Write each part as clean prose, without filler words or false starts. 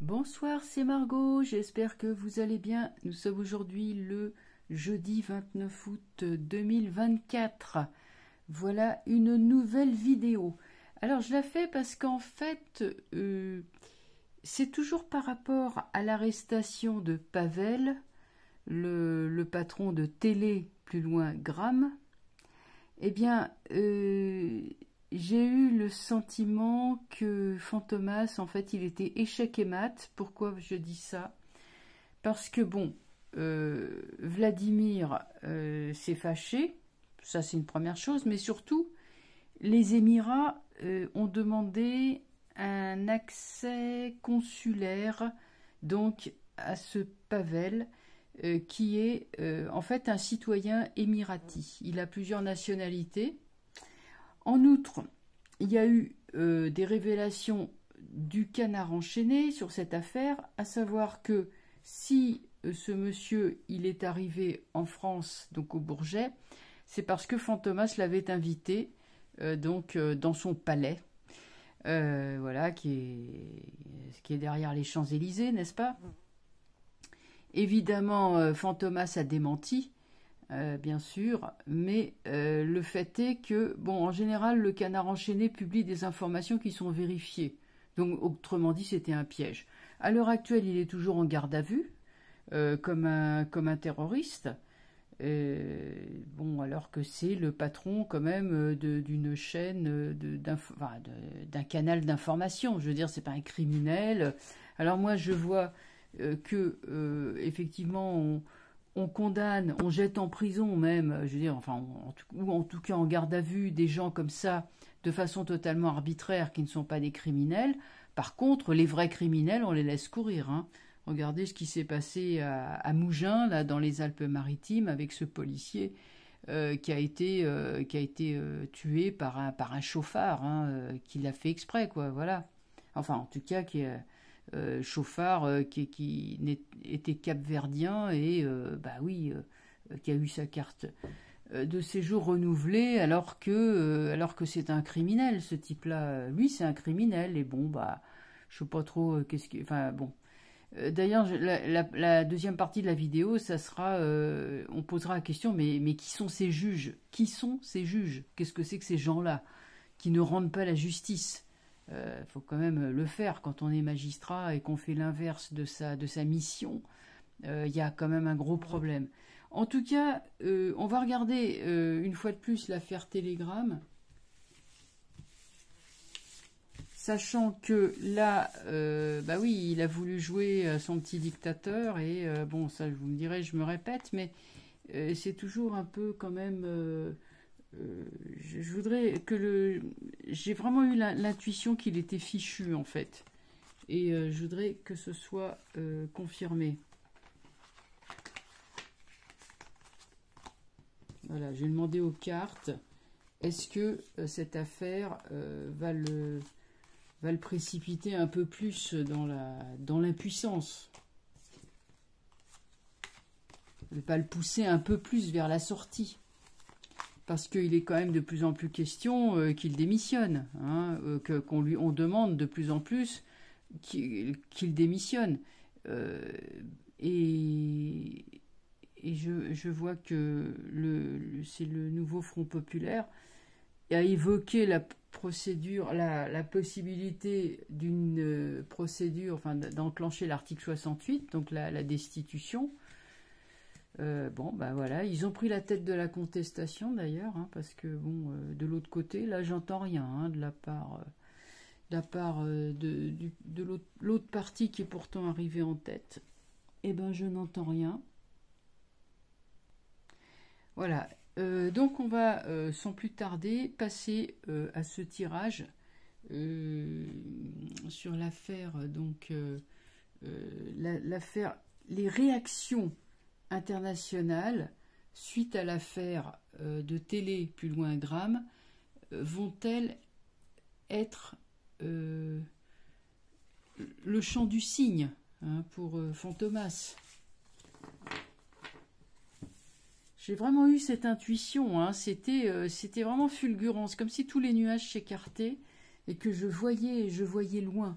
Bonsoir, c'est Margot, j'espère que vous allez bien. Nous sommes aujourd'hui le jeudi 29 août 2024. Voilà une nouvelle vidéo. Alors je la fais parce qu'en fait, c'est toujours par rapport à l'arrestation de Pavel, le patron de Télé, plus loin Gram. Eh bien, j'ai eu le sentiment que Fantomas, en fait, il était échec et mat. Pourquoi je dis ça? Parce que, bon, Vladimir s'est fâché, ça c'est une première chose, mais surtout, les Émirats ont demandé un accès consulaire, donc, à ce Pavel, qui est en fait un citoyen émirati. Il a plusieurs nationalités. En outre, il y a eu des révélations du Canard enchaîné sur cette affaire, à savoir que si ce monsieur il est arrivé en France, donc au Bourget, c'est parce que Fantomas l'avait invité dans son palais, voilà, qui est derrière les Champs-Élysées, n'est-ce pas? Évidemment, Fantomas a démenti. Bien sûr, mais le fait est que, bon, en général, le Canard enchaîné publie des informations qui sont vérifiées. Donc, autrement dit, c'était un piège. À l'heure actuelle, il est toujours en garde à vue, comme un terroriste. Bon, alors que c'est le patron, quand même, d'une chaîne, d'un canal d'information. Je veux dire, c'est pas un criminel. Alors moi, je vois que, effectivement, on condamne, on jette en prison même, je veux dire, enfin, ou en tout cas en garde à vue, des gens comme ça, de façon totalement arbitraire, qui ne sont pas des criminels. Par contre, les vrais criminels, on les laisse courir. Hein. Regardez ce qui s'est passé à Mougins, là, dans les Alpes-Maritimes, avec ce policier qui a été tué par un chauffard, hein, qui l'a fait exprès, quoi, voilà. Enfin, en tout cas, qui est... chauffard qui était capverdien et qui a eu sa carte de séjour renouvelée alors que c'est un criminel, ce type-là. Lui, c'est un criminel et bon, bah, je sais pas trop qu'est-ce qui... Enfin, bon. D'ailleurs, la deuxième partie de la vidéo, ça sera... on posera la question, mais qui sont ces juges? Qui sont ces juges? Qu'est-ce que c'est que ces gens-là qui ne rendent pas la justice? Faut quand même le faire quand on est magistrat et qu'on fait l'inverse de sa mission. Y a quand même un gros problème. En tout cas, on va regarder une fois de plus l'affaire Telegram, sachant que là, bah oui, il a voulu jouer son petit dictateur et bon, ça, vous me direz, je me répète, mais c'est toujours un peu quand même. Je voudrais que j'ai vraiment eu l'intuition qu'il était fichu en fait, et je voudrais que ce soit confirmé. Voilà, j'ai demandé aux cartes, est-ce que cette affaire va le précipiter un peu plus dans l'impuissance, va le pousser un peu plus vers la sortie. Parce qu'il est quand même de plus en plus question qu'il démissionne, hein, on demande de plus en plus qu'il démissionne. Et je vois que c'est le nouveau Front Populaire a évoqué la procédure, la possibilité d'une procédure, enfin d'enclencher l'article 68, donc la destitution. Bon, ben voilà, ils ont pris la tête de la contestation d'ailleurs, hein, parce que bon, de l'autre côté, là, j'entends rien hein, de la part de l'autre partie qui est pourtant arrivée en tête. Eh ben, je n'entends rien. Voilà. Donc, on va sans plus tarder passer à ce tirage sur l'affaire, donc l'affaire, les réactions internationales suite à l'affaire de Télé plus loin Gram vont-elles être le chant du cygne hein, pour Fantomas? J'ai vraiment eu cette intuition, hein, c'était vraiment fulgurant, c'est comme si tous les nuages s'écartaient et que je voyais loin.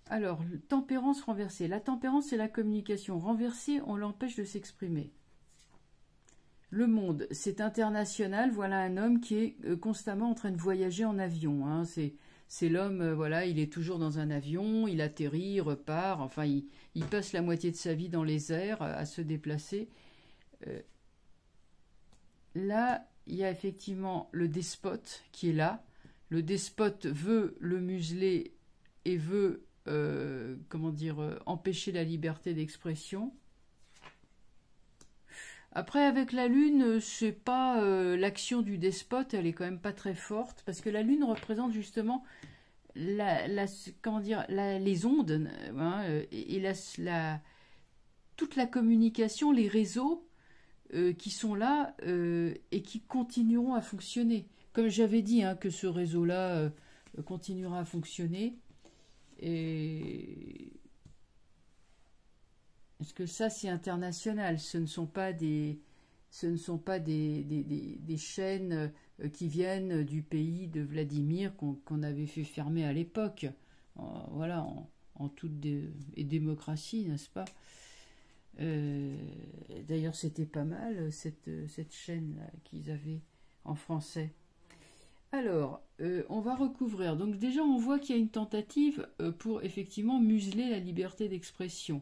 Alors, tempérance renversée. La tempérance, c'est la communication. Renversée, on l'empêche de s'exprimer. Le monde, c'est international. Voilà un homme qui est constamment en train de voyager en avion. Hein. C'est l'homme, voilà, il est toujours dans un avion, il atterrit, il repart. Enfin, il passe la moitié de sa vie dans les airs à se déplacer. Là, il y a effectivement le despote qui est là. Le despote veut le museler et veut, comment dire, empêcher la liberté d'expression. Après, avec la Lune, c'est pas l'action du despote, elle est quand même pas très forte, parce que la Lune représente justement comment dire, les ondes, hein, et toute la communication, les réseaux qui sont là et qui continueront à fonctionner. Comme j'avais dit, hein, que ce réseau-là continuera à fonctionner. Et parce que ça, c'est international. Ce ne sont pas des chaînes qui viennent du pays de Vladimir qu'on avait fait fermer à l'époque. Voilà, en toute démocratie, n'est-ce pas? D'ailleurs, c'était pas mal, cette chaîne qu'ils avaient en français. Alors, on va recouvrir. Donc déjà, on voit qu'il y a une tentative pour effectivement museler la liberté d'expression.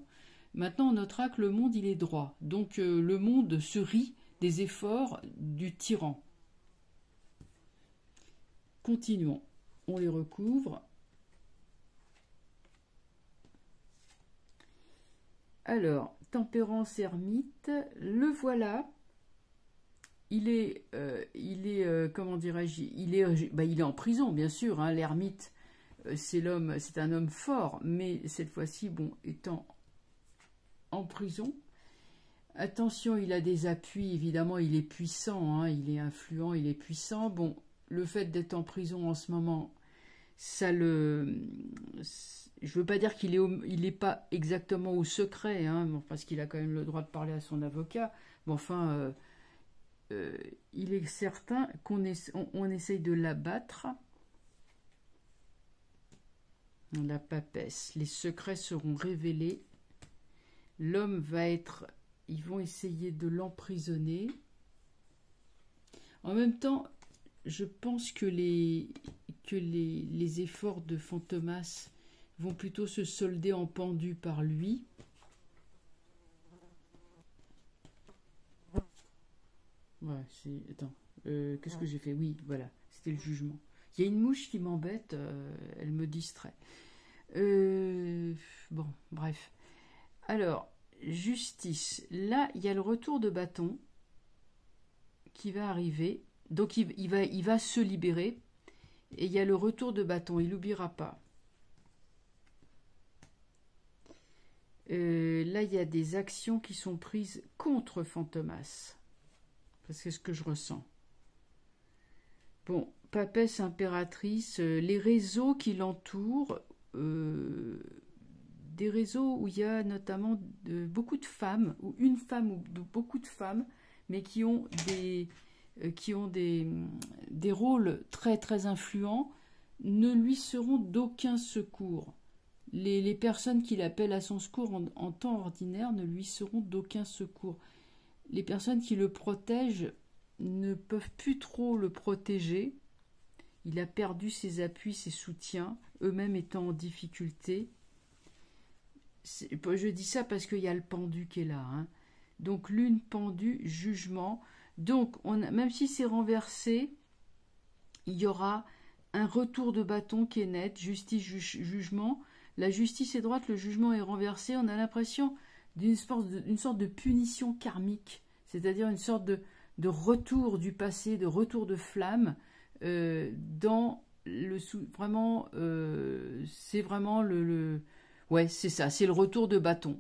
Maintenant, on notera que le monde, il est droit. Donc, le monde se rit des efforts du tyran. Continuons. On les recouvre. Alors, tempérance ermite, le voilà. Il est comment dirais-je, il est en prison, bien sûr. Hein, l'ermite, c'est un homme fort, mais cette fois-ci, bon, étant en prison. Attention, il a des appuis, évidemment, il est puissant, hein, il est influent, il est puissant. Bon, le fait d'être en prison en ce moment, ça le... Je veux pas dire qu'il est pas exactement au secret, hein, parce qu'il a quand même le droit de parler à son avocat. Mais enfin, il est certain qu'on essaye de l'abattre. La papesse. Les secrets seront révélés. L'homme va être... Ils vont essayer de l'emprisonner. En même temps, je pense que les efforts de Fantomas vont plutôt se solder en pendu par lui. Ouais, attends, qu'est-ce que j'ai fait? Oui, voilà, c'était le jugement. Il y a une mouche qui m'embête, elle me distrait. Bon, bref. Alors, justice. Là, il y a le retour de bâton qui va arriver. Donc, il va se libérer. Et il y a le retour de bâton. Il n'oubliera pas. Là, il y a des actions qui sont prises contre Fantomas. C'est ce que je ressens. Bon, papesse impératrice, les réseaux qui l'entourent, des réseaux où il y a notamment beaucoup de femmes, ou une femme ou beaucoup de femmes, mais qui ont des rôles très très influents, ne lui seront d'aucun secours. Les personnes qu'il appelle à son secours en temps ordinaire ne lui seront d'aucun secours. Les personnes qui le protègent ne peuvent plus trop le protéger. Il a perdu ses appuis, ses soutiens, eux-mêmes étant en difficulté. Je dis ça parce qu'il y a le pendu qui est là. Hein. Donc lune, pendu, jugement. Donc même si c'est renversé, il y aura un retour de bâton qui est net, justice, jugement. La justice est droite, le jugement est renversé. On a l'impression d'une sorte de punition karmique, c'est-à-dire une sorte de retour du passé, de retour de flamme dans le vraiment, c'est vraiment ouais, c'est ça, c'est le retour de bâton.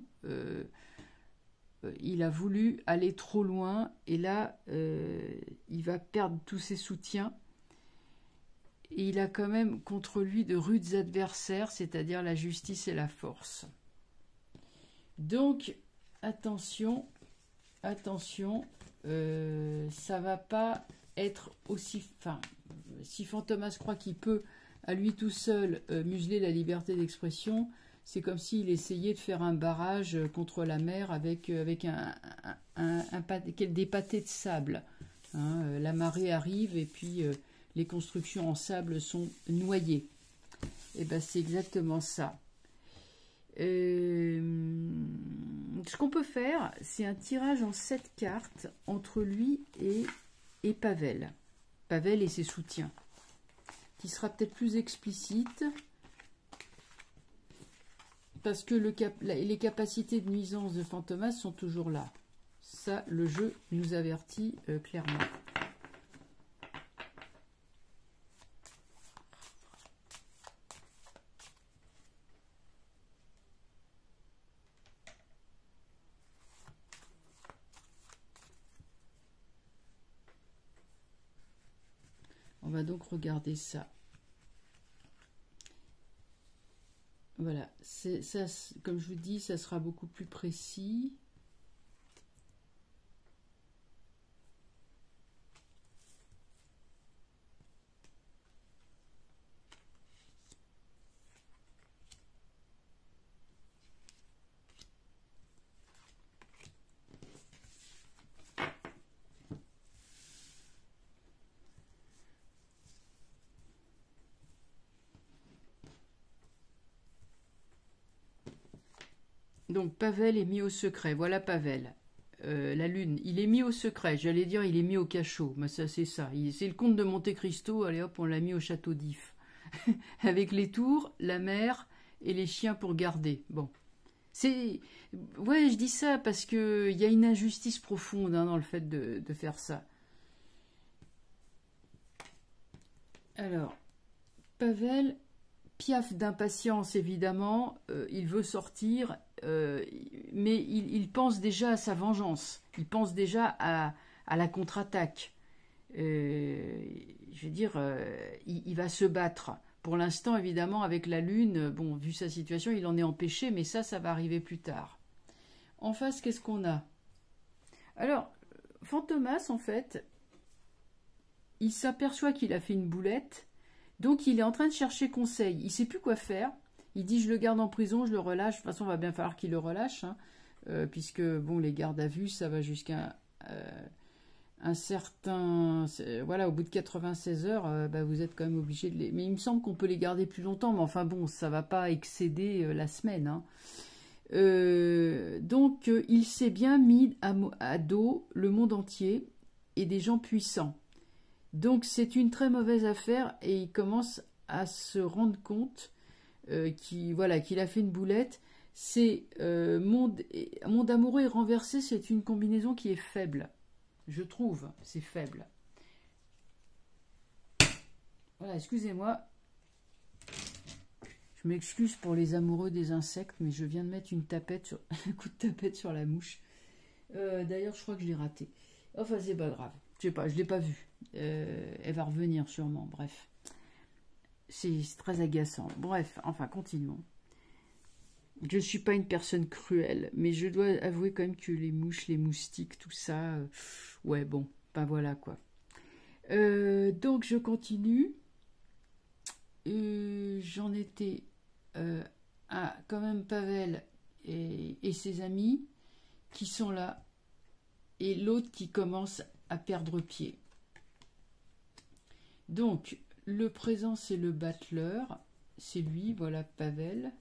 Il a voulu aller trop loin et là, il va perdre tous ses soutiens. Et il a quand même contre lui de rudes adversaires, c'est-à-dire la justice et la force. Donc, attention, attention, ça va pas être aussi... Enfin, si Fantomas croit qu'il peut, à lui tout seul, museler la liberté d'expression, C'est comme s'il essayait de faire un barrage contre la mer avec, des pâtés de sable. Hein. La marée arrive et puis les constructions en sable sont noyées. Et ben c'est exactement ça. Ce qu'on peut faire, c'est un tirage en 7 cartes entre lui et Pavel. Pavel et ses soutiens. Qui sera peut-être plus explicite. Parce que les capacités de nuisance de Fantomas sont toujours là. Ça, le jeu nous avertit clairement. On va donc regarder ça. Voilà, ça, comme je vous dis, ça sera beaucoup plus précis. Donc, Pavel est mis au secret. Voilà Pavel. La lune, il est mis au secret. J'allais dire, il est mis au cachot. Mais ça, c'est ça. C'est le comte de Monte Cristo. Allez hop, on l'a mis au château d'If. Avec les tours, la mer et les chiens pour garder. Bon. Ouais, je dis ça parce qu'il y a une injustice profonde dans le fait de faire ça. Alors, Pavel, piaf d'impatience évidemment, il veut sortir, mais il pense déjà à sa vengeance, il pense déjà à la contre-attaque. Je veux dire, il va se battre. Pour l'instant, évidemment, avec la lune, bon, vu sa situation, il en est empêché, mais ça va arriver plus tard. En face, qu'est-ce qu'on a? Alors, Fantomas, en fait, il s'aperçoit qu'il a fait une boulette, donc il est en train de chercher conseil. Il ne sait plus quoi faire. Il dit, je le garde en prison, je le relâche. De toute façon, il va bien falloir qu'il le relâche, hein, puisque, bon, les gardes à vue, ça va jusqu'à un certain... Voilà, au bout de 96 heures, bah, vous êtes quand même obligé de les... Mais il me semble qu'on peut les garder plus longtemps, mais enfin bon, ça ne va pas excéder la semaine, hein. Donc, il s'est bien mis à dos le monde entier et des gens puissants. Donc, c'est une très mauvaise affaire et il commence à se rendre compte qu'il a fait une boulette. C'est monde amoureux et renversé, c'est une combinaison qui est faible. Je trouve, c'est faible. Voilà, excusez-moi. Je m'excuse pour les amoureux des insectes, mais je viens de mettre un coup de tapette sur la mouche. D'ailleurs, je crois que je l'ai raté. Enfin, c'est pas grave. Je sais pas, je l'ai pas vue. Elle va revenir sûrement. Bref, c'est très agaçant. Bref, enfin, continuons. Je ne suis pas une personne cruelle, mais je dois avouer quand même que les mouches, les moustiques, tout ça, ouais, bon, ben voilà quoi. Donc, je continue. J'en étais à quand même Pavel et ses amis qui sont là, et l'autre qui commence à perdre pied. Donc, le présent, c'est le battleur, c'est lui, voilà Pavel.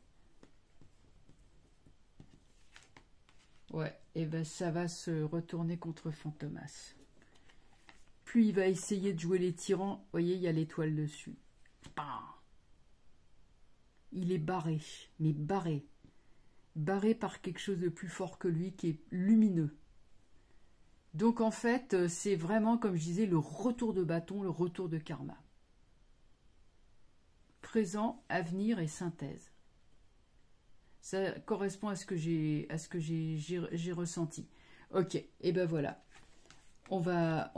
Ouais, et ben ça va se retourner contre Fantomas. Plus il va essayer de jouer les tyrans, vous voyez, il y a l'étoile dessus. Bam. Il est barré, mais barré. Barré par quelque chose de plus fort que lui, qui est lumineux. Donc en fait, c'est vraiment, comme je disais, le retour de bâton, le retour de karma. Présent, avenir et synthèse. Ça correspond à ce que j'ai ressenti. Ok, et ben voilà. On va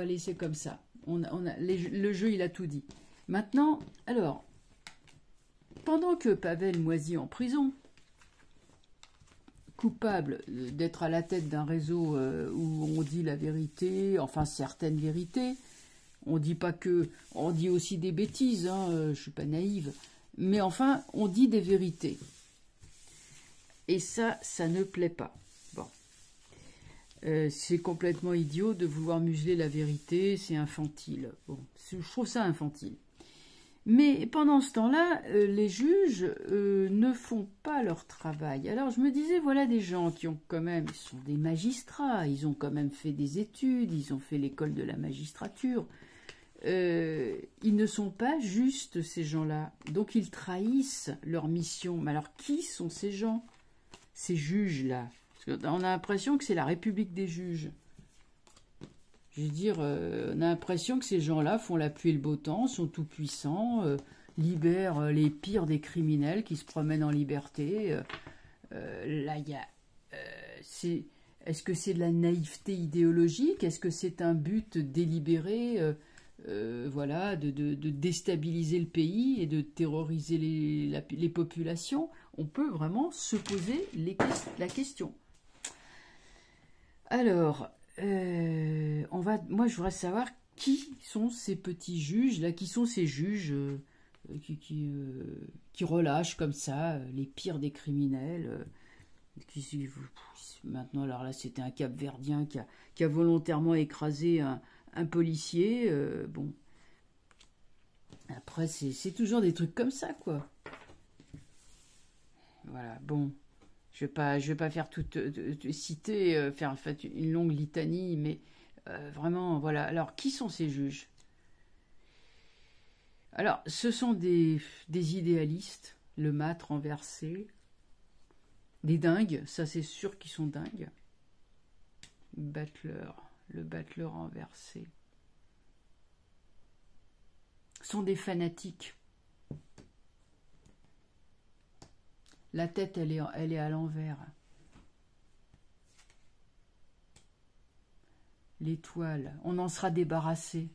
laisser comme ça. Le jeu, il a tout dit. Maintenant, alors, pendant que Pavel moisit en prison, coupable d'être à la tête d'un réseau où on dit la vérité, enfin certaines vérités, on dit pas que, on dit aussi des bêtises, hein, je suis pas naïve, mais enfin, on dit des vérités. Et ça ne plaît pas. Bon. C'est complètement idiot de vouloir museler la vérité, c'est infantile. Bon, je trouve ça infantile. Mais pendant ce temps-là, les juges ne font pas leur travail. Alors je me disais, voilà des gens qui ont quand même, ils sont des magistrats, ils ont quand même fait des études, ils ont fait l'école de la magistrature. Ils ne sont pas justes, ces gens-là. Donc ils trahissent leur mission. Mais alors qui sont ces gens, ces juges-là? Parce qu'on a l'impression que c'est la République des juges. Je veux dire, on a l'impression que ces gens-là font la pluie et le beau temps, sont tout puissants, libèrent les pires des criminels qui se promènent en liberté. Là, il y a... Est-ce que c'est de la naïveté idéologique? Est-ce que c'est un but délibéré voilà, de déstabiliser le pays et de terroriser les populations? On peut vraiment se poser la question. Alors... moi, je voudrais savoir qui sont ces petits juges là, qui sont ces juges qui relâchent comme ça les pires des criminels. Maintenant, alors là, c'était un Cap-Verdien qui a volontairement écrasé un policier. Bon, après, c'est toujours des trucs comme ça, quoi. Voilà, bon. Je vais pas faire citer, faire en fait une longue litanie, mais vraiment, voilà. Alors, qui sont ces juges? Alors, ce sont des idéalistes, le mat renversé, des dingues, ça c'est sûr qu'ils sont dingues. Le battleur renversé. Sont des fanatiques. La tête, elle est à l'envers. L'étoile, on en sera débarrassé.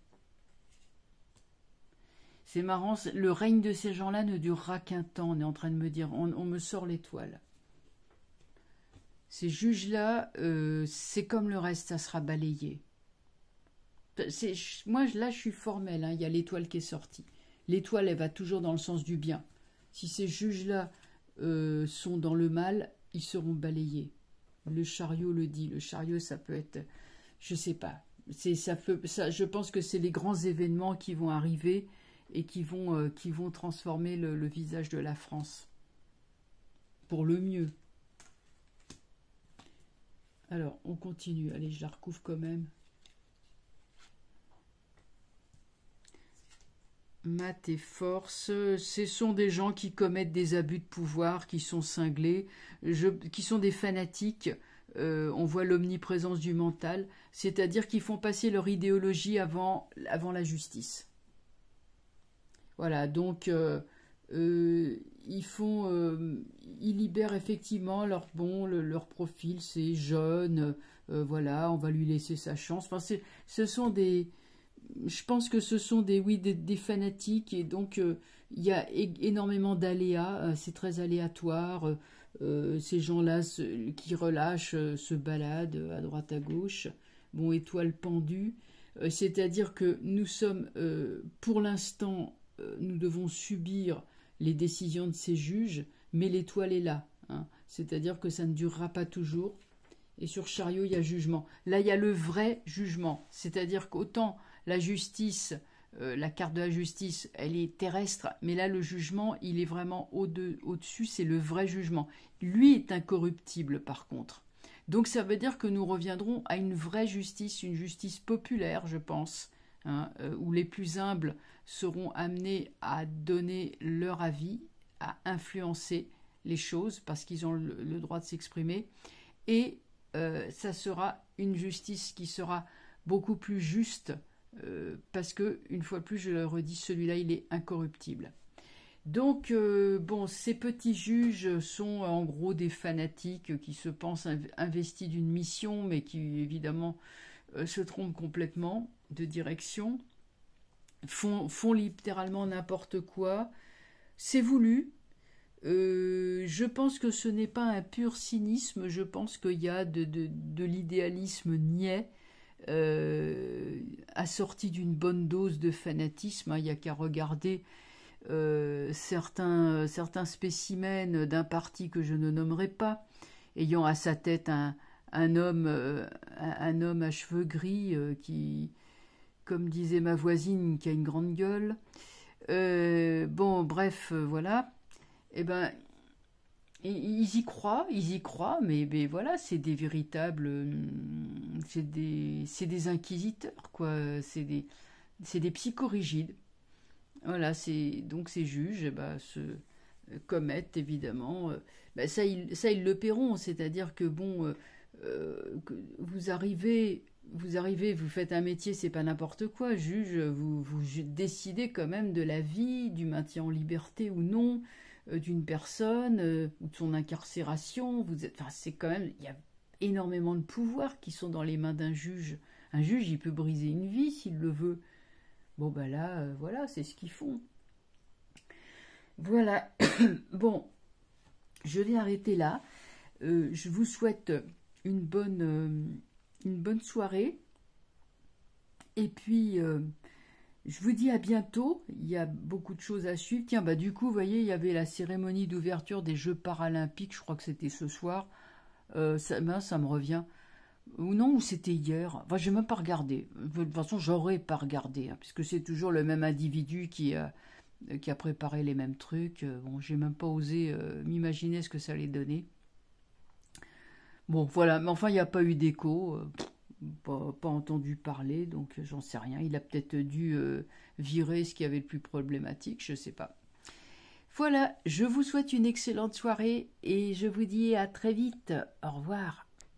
C'est marrant, le règne de ces gens-là ne durera qu'un temps, on est en train de me dire, on me sort l'étoile. Ces juges-là, c'est comme le reste, ça sera balayé. Moi, là, je suis formelle, hein, il y a l'étoile qui est sortie. L'étoile, elle va toujours dans le sens du bien. Si ces juges-là sont dans le mal, ils seront balayés. Le chariot le dit. Le chariot, ça peut être... Je sais pas. Je pense que c'est les grands événements qui vont arriver et qui vont transformer le visage de la France. Pour le mieux. Alors, on continue. Allez, je la recouvre quand même. Maths et force, ce sont des gens qui commettent des abus de pouvoir, qui sont cinglés, qui sont des fanatiques. On voit l'omniprésence du mental, c'est-à-dire qu'ils font passer leur idéologie avant la justice. Voilà, donc ils libèrent effectivement leur profil, c'est jeune, voilà, on va lui laisser sa chance. Enfin, ce sont des... Je pense que ce sont des fanatiques et donc il y a énormément d'aléas, c'est très aléatoire. Ces gens-là qui relâchent se baladent à droite à gauche, bon, étoile pendue, c'est-à-dire que nous sommes, pour l'instant, nous devons subir les décisions de ces juges, mais l'étoile est là, hein. C'est-à-dire que ça ne durera pas toujours. Et sur chariot, il y a jugement. Là, il y a le vrai jugement, c'est-à-dire qu'autant la justice, la carte de la justice, elle est terrestre, mais là, le jugement, il est vraiment au-dessus, c'est le vrai jugement. Lui est incorruptible, par contre. Donc, ça veut dire que nous reviendrons à une vraie justice, une justice populaire, je pense, hein, où les plus humbles seront amenés à donner leur avis, à influencer les choses, parce qu'ils ont le droit de s'exprimer, et ça sera une justice qui sera beaucoup plus juste, parce que, une fois de plus, je le redis, celui-là, il est incorruptible. Donc, bon, ces petits juges sont en gros des fanatiques qui se pensent investis d'une mission, mais qui, évidemment, se trompent complètement de direction, font littéralement n'importe quoi. C'est voulu. Je pense que ce n'est pas un pur cynisme, je pense qu'il y a de l'idéalisme niais, assorti d'une bonne dose de fanatisme, hein. Il n'y a qu'à regarder certains spécimens d'un parti que je ne nommerai pas, ayant à sa tête un homme à cheveux gris qui, comme disait ma voisine, qui a une grande gueule. Bon, bref, voilà. Eh ben, ils y croient, mais voilà, c'est des véritables, c'est des inquisiteurs, quoi. C'est des psychorigides. Voilà, donc ces juges, se commettent évidemment. Ça, ils le paieront, c'est-à-dire que bon, que vous faites un métier, c'est pas n'importe quoi. Juge, vous décidez quand même de la vie, du maintien en liberté ou non d'une personne ou de son incarcération. C'est quand même, il y a énormément de pouvoirs qui sont dans les mains d'un juge. Un juge, il peut briser une vie s'il le veut. Bon, ben là, voilà, c'est ce qu'ils font. Voilà. Bon, je vais arrêter là. Je vous souhaite une bonne soirée. Et puis, je vous dis à bientôt. Il y a beaucoup de choses à suivre. Tiens, du coup, vous voyez, il y avait la cérémonie d'ouverture des Jeux paralympiques. Je crois que c'était ce soir. Ça me revient. Ou non, ou c'était hier. Enfin, je n'ai même pas regardé. De toute façon, j'aurais pas regardé, hein, puisque c'est toujours le même individu qui a préparé les mêmes trucs. Bon, j'ai même pas osé m'imaginer ce que ça allait donner. Bon, voilà. Mais enfin, il n'y a pas eu d'écho. Pas entendu parler, donc j'en sais rien. Il a peut-être dû virer ce qui avait le plus problématique, je sais pas. Voilà, je vous souhaite une excellente soirée et je vous dis à très vite. Au revoir.